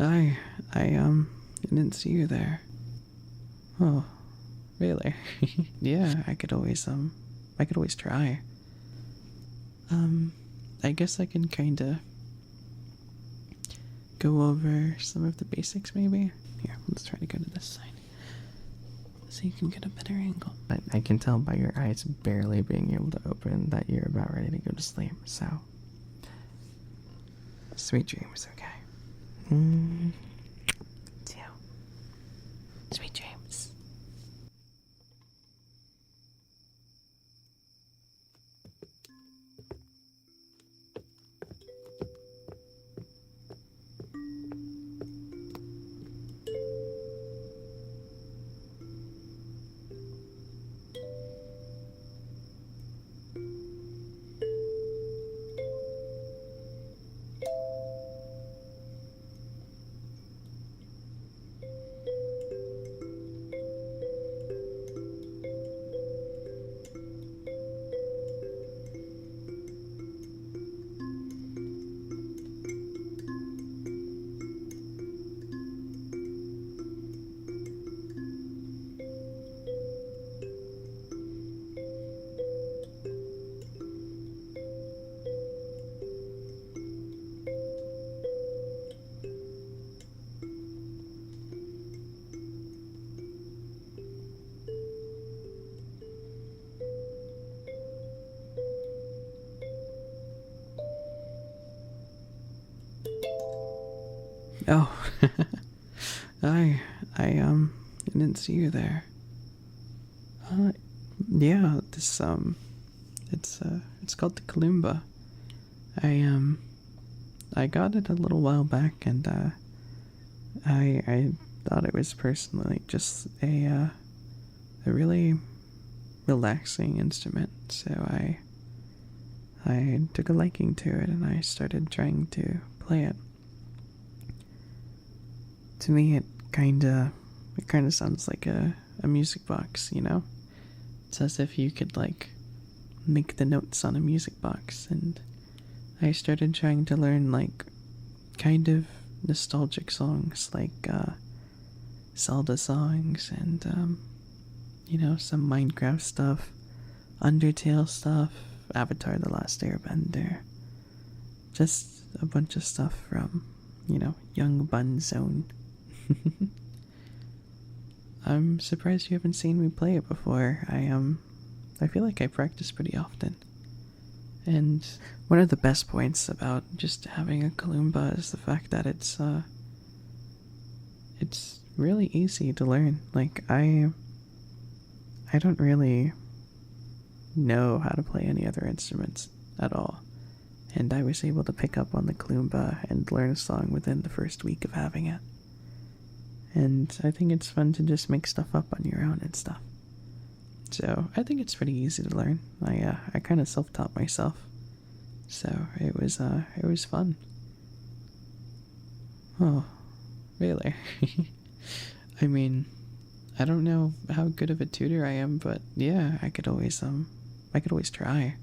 I, I didn't see you there. Oh, really? Yeah, I could always try. I guess I can kinda go over some of the basics maybe. Here, let's try to go to this side so you can get a better angle. But I can tell by your eyes barely being able to open that you're about ready to go to sleep, so sweet dreams, okay? Two. Sweet dreams. Oh, I, I didn't see you there. Uh, yeah, it's called the Kalimba. I, I got it a little while back, and, I thought it was personally just a really relaxing instrument, so I took a liking to it, and I started trying to play it. To me, it kinda sounds like a music box, you know? It's as if you could, like, make the notes on a music box, and I started trying to learn, like, kind of nostalgic songs, like, Zelda songs, and, you know, some Minecraft stuff, Undertale stuff, Avatar The Last Airbender, just a bunch of stuff from, you know, Young Bun Zone. I'm surprised you haven't seen me play it before. I feel like I practice pretty often. And one of the best points about just having a kalimba is the fact that it's really easy to learn. Like I don't really know how to play any other instruments at all. And I was able to pick up on the kalimba and learn a song within the first week of having it. And I think it's fun to just make stuff up on your own and stuff. So I think it's pretty easy to learn. I kind of self-taught myself, so it was fun. Oh, really? I mean, I don't know how good of a tutor I am, but yeah, I could always try.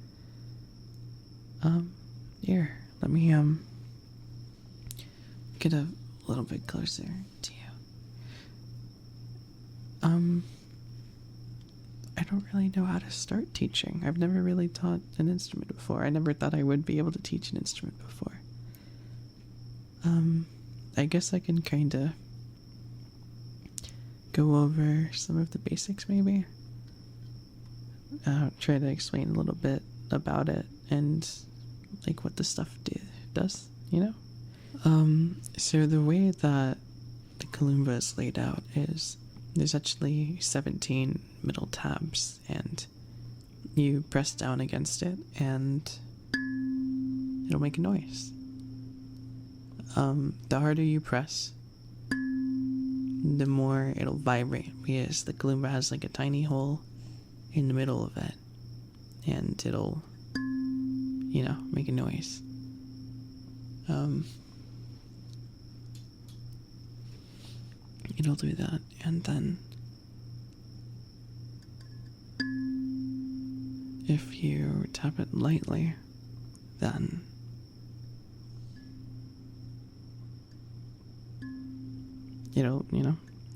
Here, let me get a little bit closer to you. I don't really know how to start teaching. I've never really taught an instrument before. I never thought I would be able to teach an instrument before. I guess I can kinda go over some of the basics maybe. Try to explain a little bit about it and like what the stuff does, you know? So the way that the kalimba is laid out is there's actually 17 middle tabs, and you press down against it and it'll make a noise. The harder you press, the more it'll vibrate, because the kalimba has like a tiny hole in the middle of it, and it'll, you know, make a noise. It'll do that, and then if you tap it lightly, then it'll,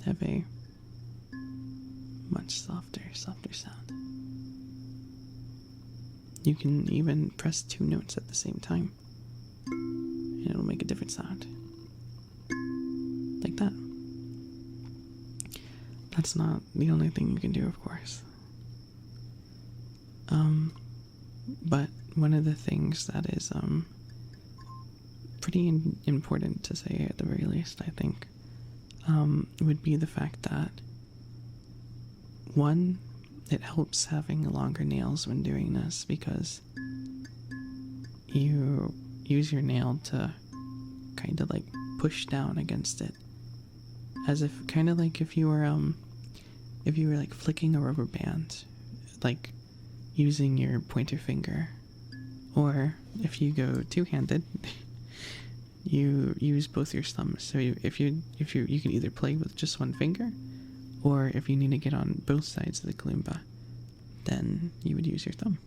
have a much softer sound. You can even press 2 notes at the same time, and it'll make a different sound. Like that. That's not the only thing you can do, of course. But one of the things that is pretty important to say at the very least, I think, would be the fact that, one, it helps having longer nails when doing this, because you use your nail to kind of like push down against it, as if kind of like if you were like flicking a rubber band, like using your pointer finger, or if you go two-handed, you use both your thumbs. So you can either play with just one finger, or if you need to get on both sides of the kalimba, then you would use your thumb.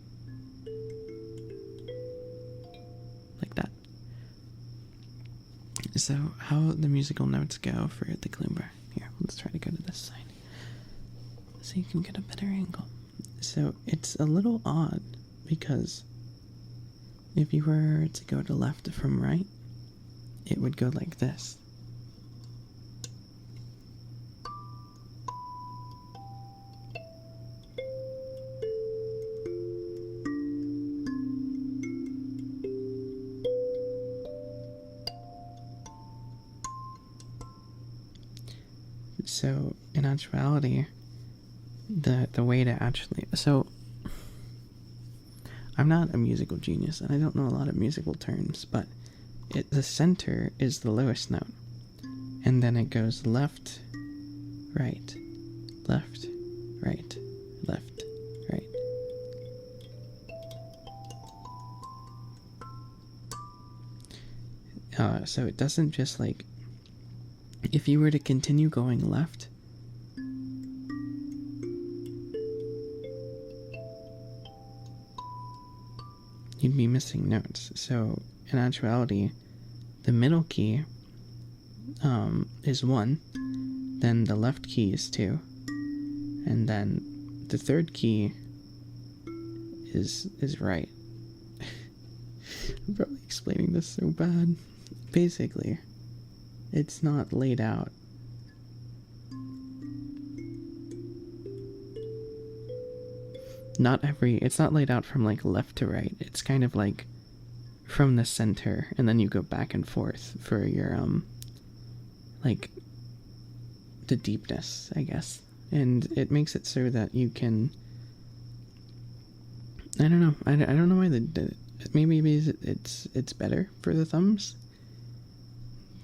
Like that. So how the musical notes go for the kalimba. Here, let's try to go to this side, so you can get a better angle. So it's a little odd, because if you were to go to left from right, it would go like this. So in actuality, the way to actually, so I'm not a musical genius and I don't know a lot of musical terms, but the center is the lowest note, and then it goes left, right, left, right, left, right. So it doesn't just like, if you were to continue going left, you'd be missing notes. So in actuality, the middle key is 1, then the left key is 2, and then the third key is right. I'm probably explaining this so bad. Basically, it's not laid out. It's not laid out from like left to right. It's kind of like from the center, and then you go back and forth for your like the deepness, I guess. And it makes it so that you can, I don't know. I don't know why they did it. Maybe it's better for the thumbs.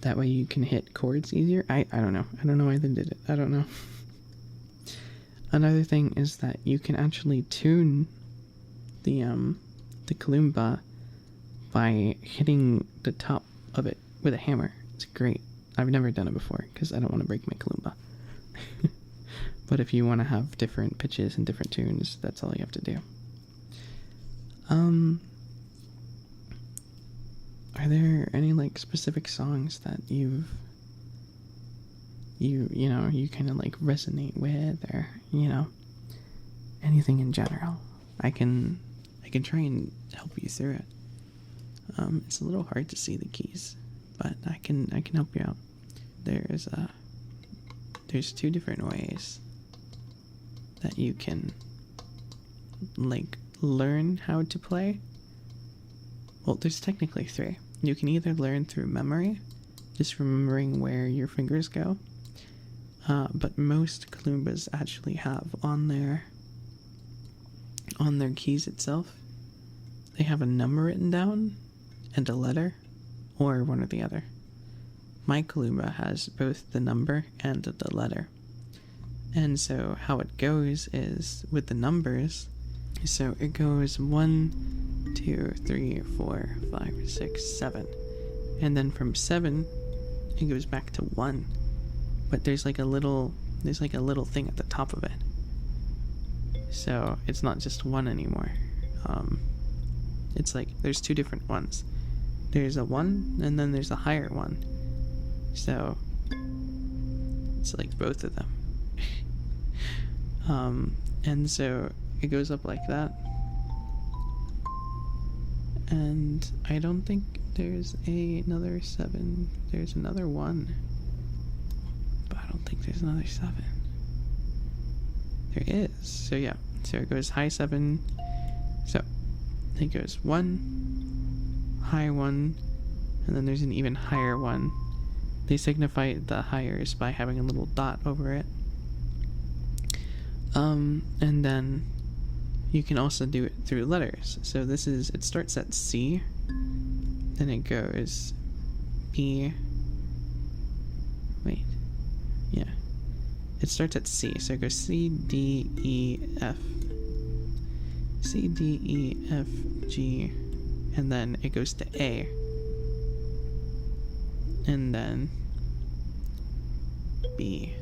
That way you can hit chords easier. I don't know. I don't know why they did it. I don't know. Another thing is that you can actually tune the kalimba by hitting the top of it with a hammer. It's great. I've never done it before because I don't want to break my kalimba. But if you want to have different pitches and different tunes, that's all you have to do. Are there any like specific songs that you kind of like resonate with, or anything in general? I can try and help you through it. It's a little hard to see the keys, but I can help you out. There's 2 different ways that you can like learn how to play. Well, there's technically 3. You can either learn through memory, just remembering where your fingers go, but most kalimbas actually have on their keys itself, they have a number written down and a letter, or one or the other. My kalimba has both the number and the letter. And so how it goes is with the numbers, so it goes 1, 2, 3, 4, 5, 6, 7. And then from 7, it goes back to 1. But there's like a little thing at the top of it. So it's not just 1 anymore. It's like there's 2 different ones. There's a 1, and then there's a higher one. So it's like both of them. And so it goes up like that. And I don't think there's another 7. There's another 1. But I don't think there's another 7. There is. So yeah. So it goes high 7. So it goes 1, high 1, and then there's an even higher 1. They signify the higher by having a little dot over it. And then you can also do it through letters. So it starts at C, then it goes B, wait, yeah. It starts at C, so it goes C, D, E, F. C, D, E, F, G, and then it goes to A. And then B.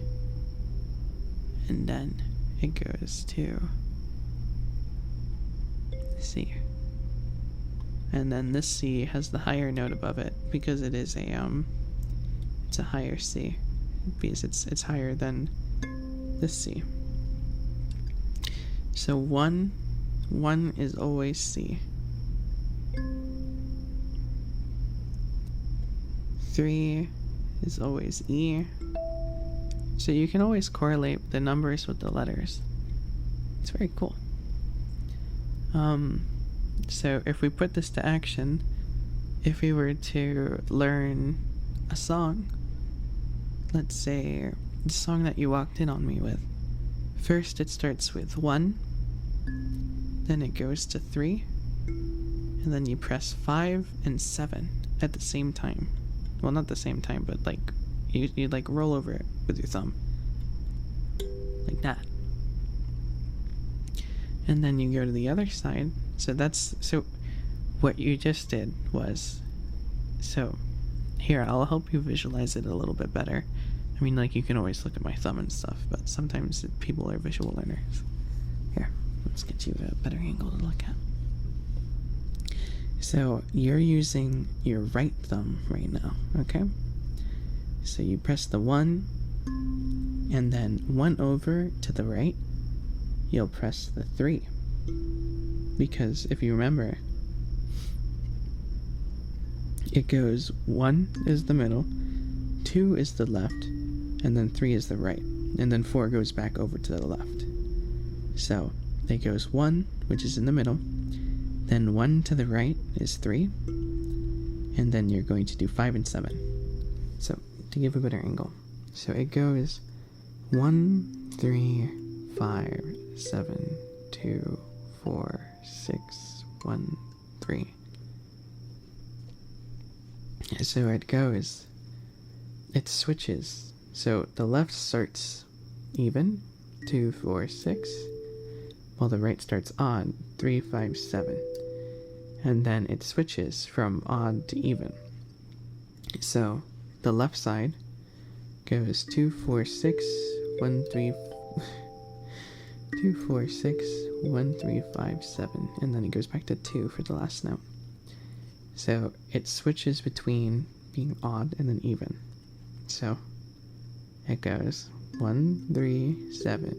And then it goes to C. And then this C has the higher note above it because it is it's a higher C. Because it's higher than this C. So 1 is always C. 3 is always E. So you can always correlate the numbers with the letters. It's very cool. So if we put this to action, if we were to learn a song, let's say the song that you walked in on me with, first it starts with 1, then it goes to 3, and then you press 5 and 7 at the same time. Well, not the same time, but like you like roll over it with your thumb, like that. And then you go to the other side. So what you just did was, so here, I'll help you visualize it a little bit better. I mean, like, you can always look at my thumb and stuff, but sometimes people are visual learners. Here, let's get you a better angle to look at. So you're using your right thumb right now, okay? So you press the 1, and then 1 over to the right, you'll press the 3. Because if you remember, it goes 1 is the middle, 2 is the left, and then 3 is the right, and then 4 goes back over to the left. So it goes 1, which is in the middle, then 1 to the right is 3, and then you're going to do 5 and 7. So to give a better angle, so it goes 1, 3, 5, 7, 2, 4, 6, 1, 3. So it goes, it switches. So the left starts even, 2, 4, 6, while the right starts odd, 3, 5, 7. And then it switches from odd to even. So the left side goes 2, 4, 6, 1, 3, 2, 4, 6, 1, 3, 5, 7, and then it goes back to 2 for the last note. So it switches between being odd and then even. So it goes 1, 3, 7,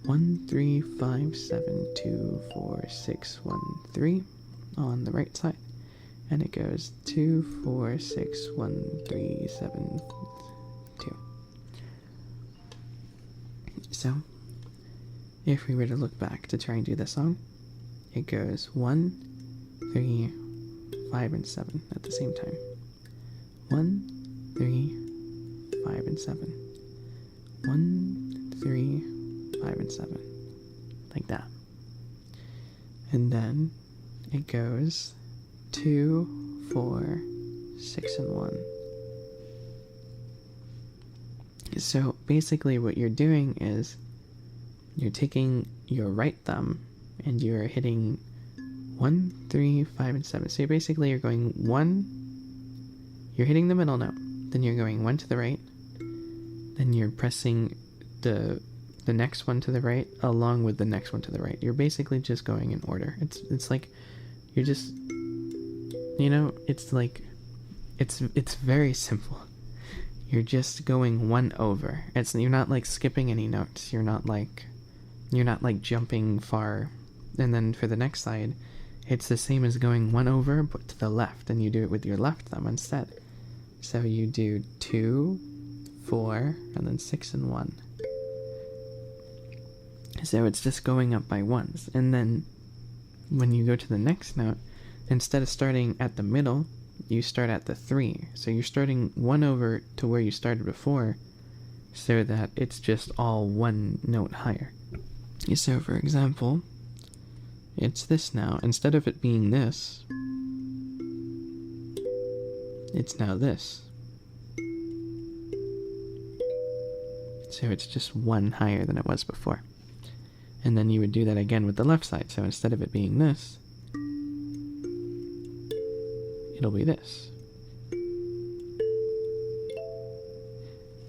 1, 3, 5, 7, 2, 4, 6, 1, 3 on the right side. And it goes 2, 4, 6, 1, 3, 7, 2. So if we were to look back to try and do the song, it goes 1, 3, 5, and 7 at the same time. 1, 3, 5, and 7. 1, 3, 5, and 7. Like that. And then it goes 2, 4, 6, and 1. So basically what you're doing is you're taking your right thumb and you're hitting 1, 3, 5, and 7. So basically you're going 1, you're hitting the middle note, then you're going 1 to the right, then you're pressing the next one to the right along with the next one to the right. You're basically just going in order. It's like you're just, you know, it's like it's very simple. you're just going one over. You're not like skipping any notes. You're not like jumping far. And then for the next side, it's the same as going one over, but to the left, and you do it with your left thumb instead. So you do 2, 4, and then 6 and 1. So it's just going up by ones. And then when you go to the next note, instead of starting at the middle, you start at the 3. So you're starting one over to where you started before, so that it's just all one note higher. So for example, it's this now. Instead of it being this, it's now this. So it's just one higher than it was before. And then you would do that again with the left side. So instead of it being this, it'll be this.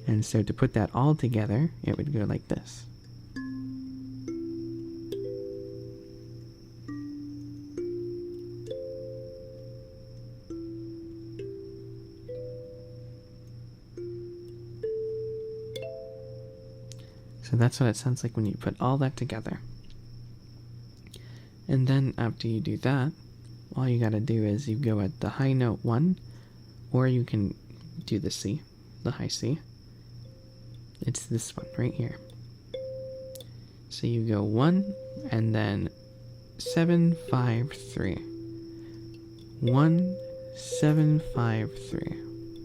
And so to put that all together, it would go like this. So that's what it sounds like when you put all that together. And then after you do that, all you gotta do is you go at the high note 1, or you can do the C, the high C. It's this one right here. So you go 1, and then 7, 5, 3. 1, 7, 5, 3.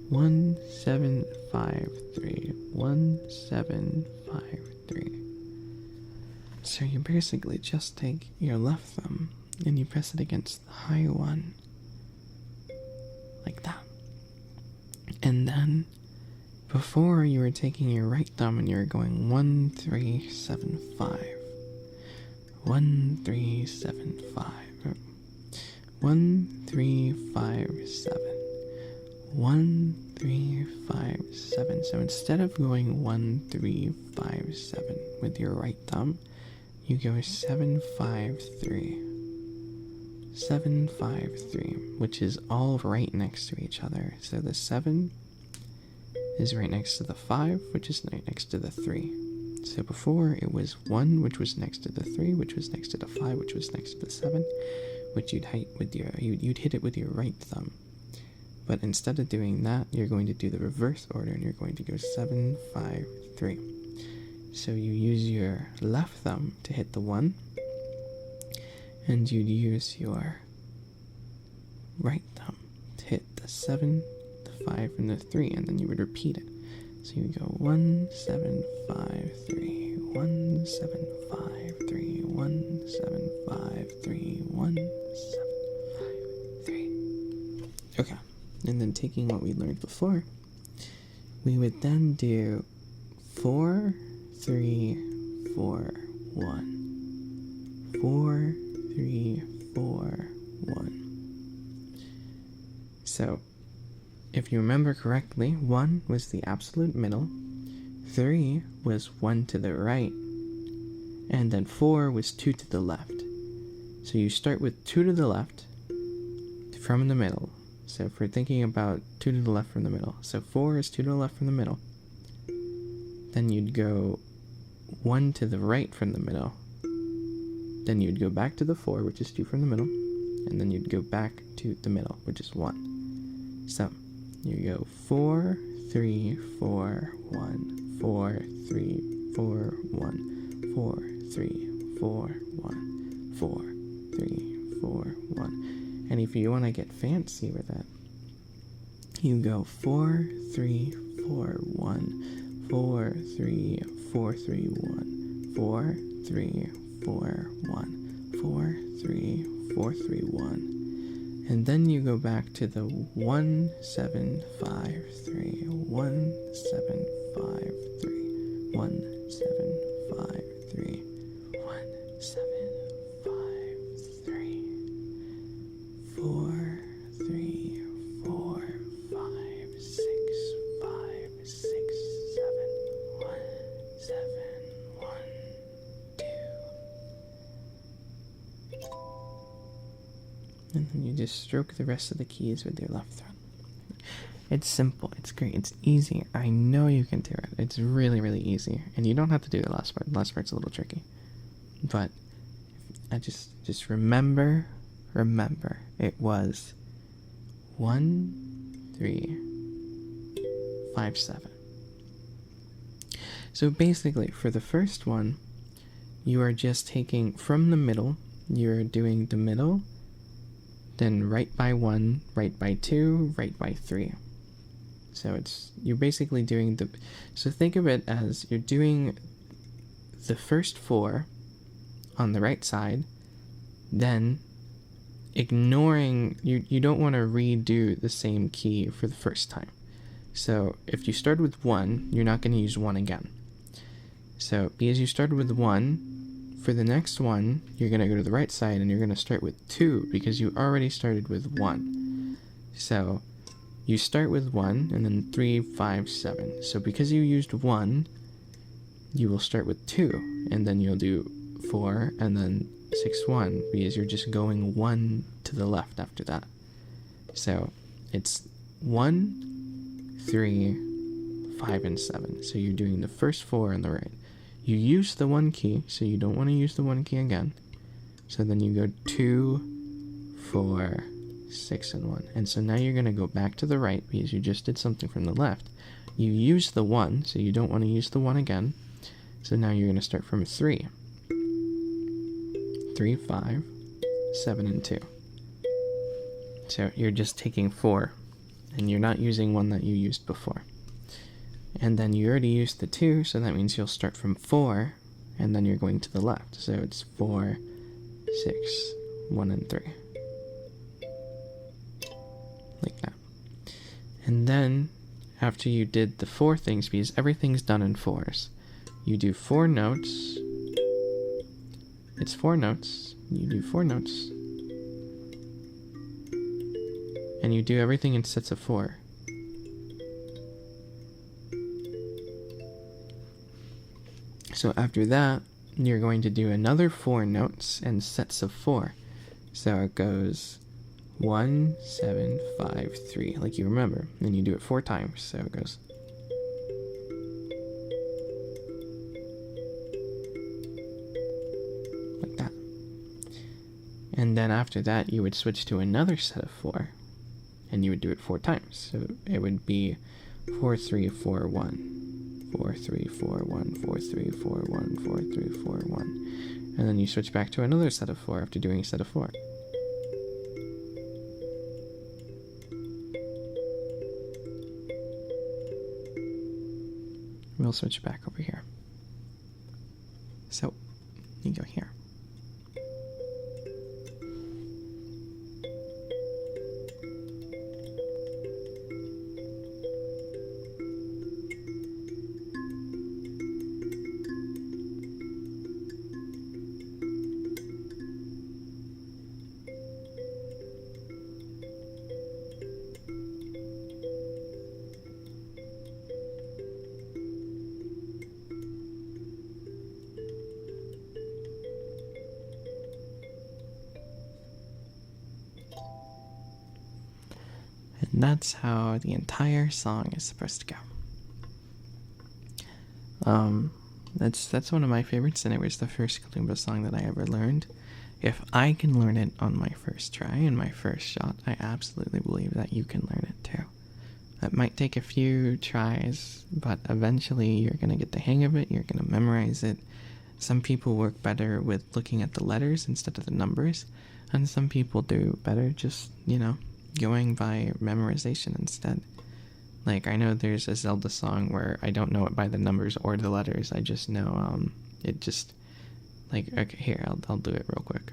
1, 7, 5, 3. 1, 7, 5, 3. So you basically just take your left thumb and you press it against the high one, like that. And then, before you were taking your right thumb and you were going 1, 3, 7, 5. 1, 3, 7, 5. 1, 3, 5, 7. 1, 3, 5, 7. So instead of going 1, 3, 5, 7 with your right thumb, you go 7, 5, 3. 7, 5, 3, which is all right next to each other. So the 7 is right next to the 5, which is right next to the 3. So before it was 1, which was next to the 3, which was next to the 5, which was next to the 7, which you'd hit it with your right thumb. But instead of doing that, you're going to do the reverse order, and you're going to go 7, 5, 3. So you use your left thumb to hit the 1, and you'd use your right thumb to hit the 7, the 5, and the 3, and then you would repeat it. So you go 1, 7, 5, 3, 1, 7, 5, 3, 1, 7, 5, 3, 1, 7, 5, 3. Okay, and then taking what we learned before, we would then do 4, 3, 4, 1. 4, 3, 4, 1. So, if you remember correctly, 1 was the absolute middle, 3 was 1 to the right, and then 4 was 2 to the left. So you start with 2 to the left from the middle. So if we're thinking about 2 to the left from the middle, so 4 is 2 to the left from the middle, then you'd go 1 to the right from the middle, then you'd go back to the 4, which is 2 from the middle, and then you'd go back to the middle, which is 1. So you go 4, 3, 4, 1, 4, 3, 4, 1, 4, 3, 4, 1, 4, 3, 4, 1. And if you want to get fancy with it, you go 4, 3, 4, 1, 4, 3, 4, 3, 1, 4, 3, 4, 1, 4, 3, 4, 3, 1. And then you go back to the 1, 7, 5, 3, 1, 7, 5, 3, 1, 7, 5, 3, 1, 7, 5, 3, 4, 3, 4, 5, 6, 5, 6, 7, 1, 7, 1, 2. And then you just stroke the rest of the keys with your left thumb. It's simple. It's great. It's easy. I know you can do it. It's really, really easy. And you don't have to do the last part. The last part's a little tricky. But I just remember, it was 1, 3, 5, 7. So basically, for the first one, you are just taking from the middle, you're doing the middle, then right by 1, right by 2, right by 3. So you're basically doing so think of it as you're doing the first 4 on the right side, then ignoring, you don't want to redo the same key for the first time. So if you started with 1, you're not going to use 1 again. So because you started with 1, for the next one, you're going to go to the right side and you're going to start with 2 because you already started with 1. So you start with 1 and then 3, 5, 7. So because you used 1, you will start with 2 and then you'll do 4 and then 6, 1 because you're just going 1 to the left after that. So it's 1, 3, 5, and 7. So you're doing the first 4 on the right. You use the 1 key, so you don't want to use the 1 key again. So then you go 2, 4, 6, and 1. And so now you're going to go back to the right because you just did something from the left. You use the 1, so you don't want to use the 1 again. So now you're going to start from 3. 3, 5, 7, and 2. So you're just taking 4, and you're not using 1 that you used before. And then you already used the 2, so that means you'll start from 4, and then you're going to the left. So it's 4, 6, 1, and 3. Like that. And then, after you did the 4 things, because everything's done in 4s, you do 4 notes. It's 4 notes. You do 4 notes. And you do everything in sets of 4. So after that, you're going to do another 4 notes and sets of 4. So it goes 1, 7, 5, 3, like you remember. And you do it 4 times. So it goes. Like that. And then after that, you would switch to another set of 4. And you would do it 4 times. So it would be 4, 3, 4, 1. 4, 3, 4, 1, 4, 3, 4, 1, 4, 3, 4, 1. And then you switch back to another set of 4 after doing a set of 4. We'll switch back over here. So, you go here. And that's how the entire song is supposed to go. That's one of my favorites, and it was the first Kalimba song that I ever learned. If I can learn it on my first try and my first shot, I absolutely believe that you can learn it too. It might take a few tries, but eventually you're going to get the hang of it, you're going to memorize it. Some people work better with looking at the letters instead of the numbers, and some people do better just, going by memorization instead. Like, I know there's a Zelda song where I don't know it by the numbers or the letters, I just know, it just, like, okay, here, I'll do it real quick.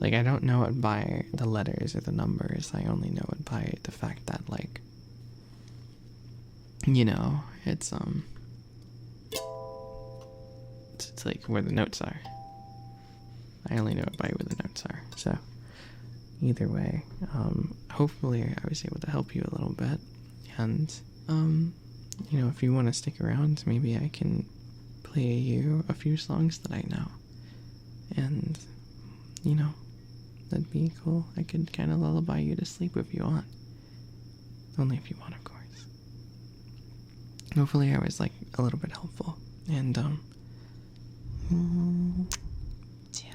Like, I don't know it by the letters or the numbers, I only know it by the fact that, like, it's like where the notes are. I only know it by where the notes are. So either way, hopefully I was able to help you a little bit. And if you want to stick around, maybe I can play you a few songs that I know. And, you know, that'd be cool. I could kind of lullaby you to sleep if you want. Only if you want, of course. Hopefully I was, like, a little bit helpful. And, yeah.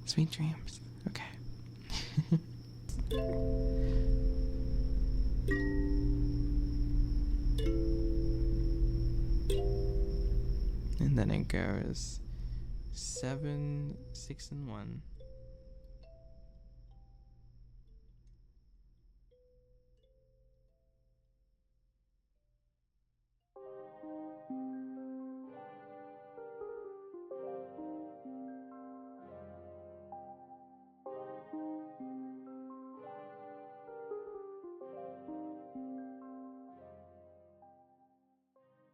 Sweet dreams. Okay. And then it goes 7, 6, and 1.